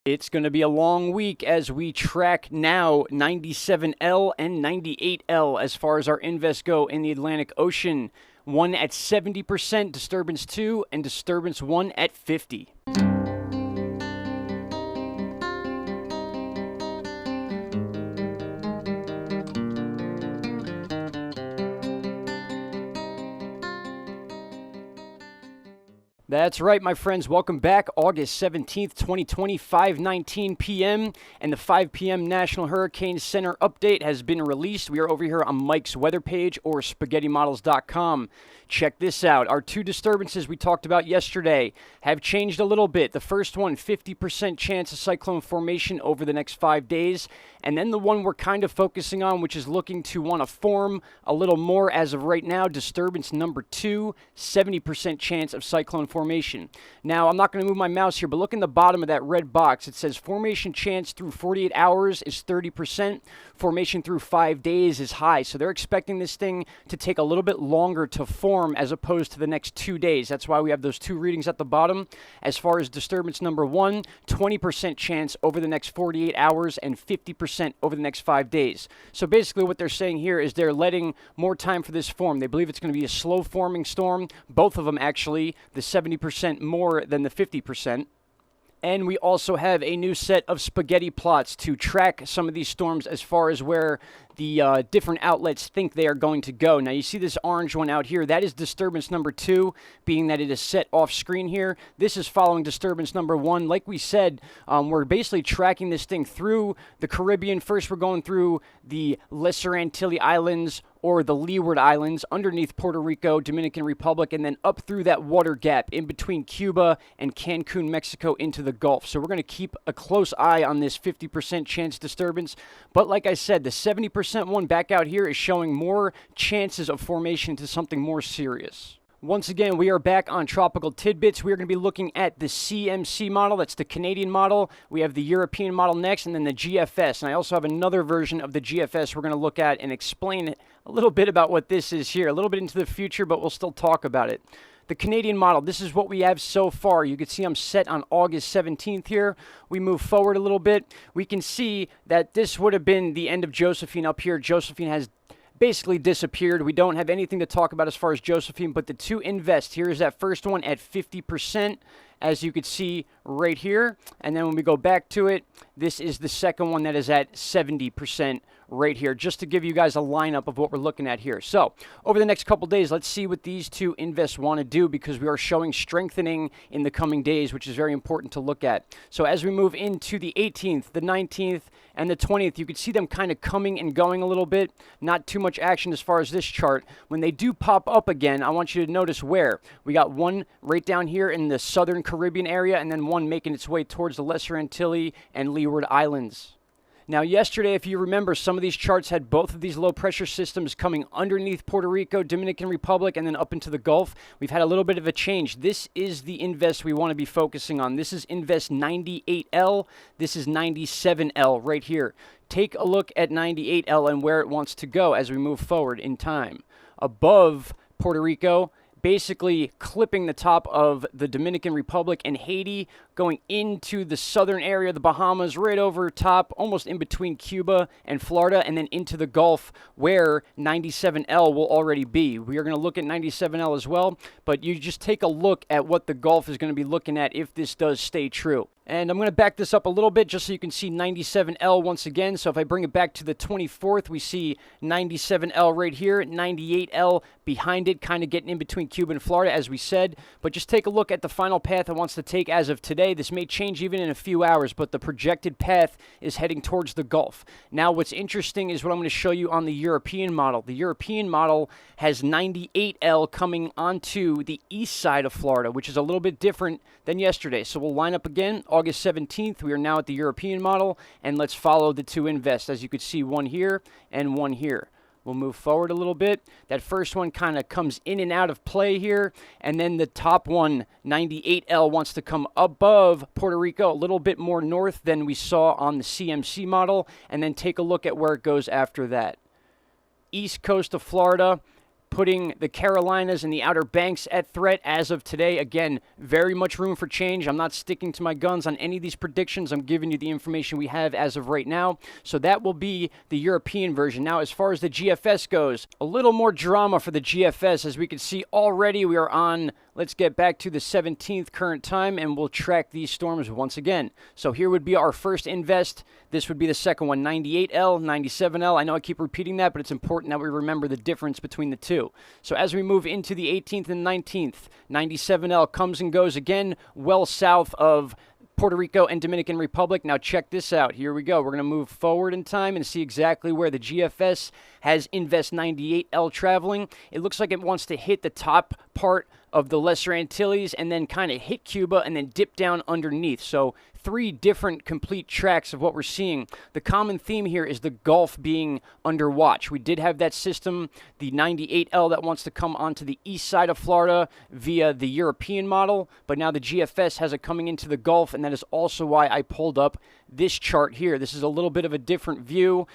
It's going to be a long week as we track now 97L and 98L as far as our invests go in the Atlantic Ocean. One at 70%, disturbance 2, and disturbance 1 at 50. That's right, my friends. Welcome back. August 17th, 2020, 5:19 p.m. And the 5 p.m. National Hurricane Center update has been released. We are over here on Mike's weather page or spaghettimodels.com. Check this out. Our two disturbances we talked about yesterday have changed a little bit. The first one, 50% chance of cyclone formation over the next 5 days. And then the one we're kind of focusing on, which is looking to want to form a little more as of right now, disturbance number 2, 70% chance of cyclone formation. Now, I'm not going to move my mouse here, but look in the bottom of that red box. It says formation chance through 48 hours is 30%. Formation through 5 days is high. So they're expecting this thing to take a little bit longer to form as opposed to the next 2 days. That's why we have those two readings at the bottom. As far as disturbance number 1, 20% chance over the next 48 hours and 50% over the next 5 days. So basically what they're saying here is they're letting more time for this form. They believe it's going to be a slow forming storm. Both of them actually, the 70% more than the 50%. And we also have a new set of spaghetti plots to track some of these storms as far as where the different outlets think they are going to go. Now, you see this orange one out here. That is disturbance number 2, being that it is set off screen here. This is following disturbance number 1. Like we said, we're basically tracking this thing through the Caribbean. First, we're going through the Lesser Antilles Islands, or the Leeward Islands, underneath Puerto Rico, Dominican Republic, and then up through that water gap in between Cuba and Cancun, Mexico, into the Gulf. So we're going to keep a close eye on this 50% chance disturbance. But like I said, the 70% one back out here is showing more chances of formation to something more serious. Once again, we are back on Tropical Tidbits. We are going to be looking at the CMC model. That's the Canadian model. We have the European model next, and then the GFS. And I also have another version of the GFS we're going to look at and explain a little bit about what this is here. A little bit into the future, but we'll still talk about it. The Canadian model, this is what we have so far. You can see I'm set on August 17th here. We move forward a little bit. We can see that this would have been the end of Josephine up here. Josephine has basically disappeared. We don't have anything to talk about as far as Josephine, but the two invest. Here is that first one at 50%, as you can see right here. And then when we go back to it, this is the second one that is at 70% right here, just to give you guys a lineup of what we're looking at here. So over the next couple days, let's see what these two invests want to do, because we are showing strengthening in the coming days, which is very important to look at. So as we move into the 18th, the 19th, and the 20th, you can see them kind of coming and going a little bit. Not too much action as far as this chart. When they do pop up again, I want you to notice where. We got one right down here in the southern Caribbean area, and then one making its way towards the Lesser Antilles and Leeward Islands. Now, yesterday, if you remember, some of these charts had both of these low-pressure systems coming underneath Puerto Rico, Dominican Republic, and then up into the Gulf. We've had a little bit of a change. This is the invest we want to be focusing on. This is invest 98L. This is 97L right here. Take a look at 98L and where it wants to go as we move forward in time. Above Puerto Rico, basically clipping the top of the Dominican Republic and Haiti, going into the southern area of the Bahamas, right over top, almost in between Cuba and Florida, and then into the Gulf, where 97L will already be. We are going to look at 97L as well, but you just take a look at what the Gulf is going to be looking at if this does stay true. And I'm going to back this up a little bit just so you can see 97L once again. So if I bring it back to the 24th, we see 97L right here, 98L behind it, kind of getting in between Cuba and Florida, as we said. But just take a look at the final path it wants to take as of today. This may change even in a few hours, but the projected path is heading towards the Gulf. Now, what's interesting is what I'm going to show you on the European model. The European model has 98L coming onto the east side of Florida, which is a little bit different than yesterday. So we'll line up again. August 17th, we are now at the European model, and let's follow the two invests. As you can see, one here and one here. We'll move forward a little bit. That first one kind of comes in and out of play here, and then the top one, 98L, wants to come above Puerto Rico, a little bit more north than we saw on the CMC model, and then take a look at where it goes after that. East coast of Florida, putting the Carolinas and the Outer Banks at threat as of today. Again, very much room for change. I'm not sticking to my guns on any of these predictions. I'm giving you the information we have as of right now. So that will be the European version. Now, as far as the GFS goes, a little more drama for the GFS. As we can see already, we are on, let's get back to the 17th current time, and we'll track these storms once again. So here would be our first invest. This would be the second one, 98L, 97L. I know I keep repeating that, but it's important that we remember the difference between the two. So as we move into the 18th and 19th, 97L comes and goes again, well south of Puerto Rico and Dominican Republic. Now check this out. Here we go. We're going to move forward in time and see exactly where the GFS has Invest 98L traveling. It looks like it wants to hit the top part of the Lesser Antilles and then kind of hit Cuba and then dip down underneath. So 3 different complete tracks of what we're seeing. The common theme here is the Gulf being under watch. We did have that system, the 98L, that wants to come onto the east side of Florida via the European model, but now the GFS has it coming into the Gulf, and that is also why I pulled up this chart here. This is a little bit of a different view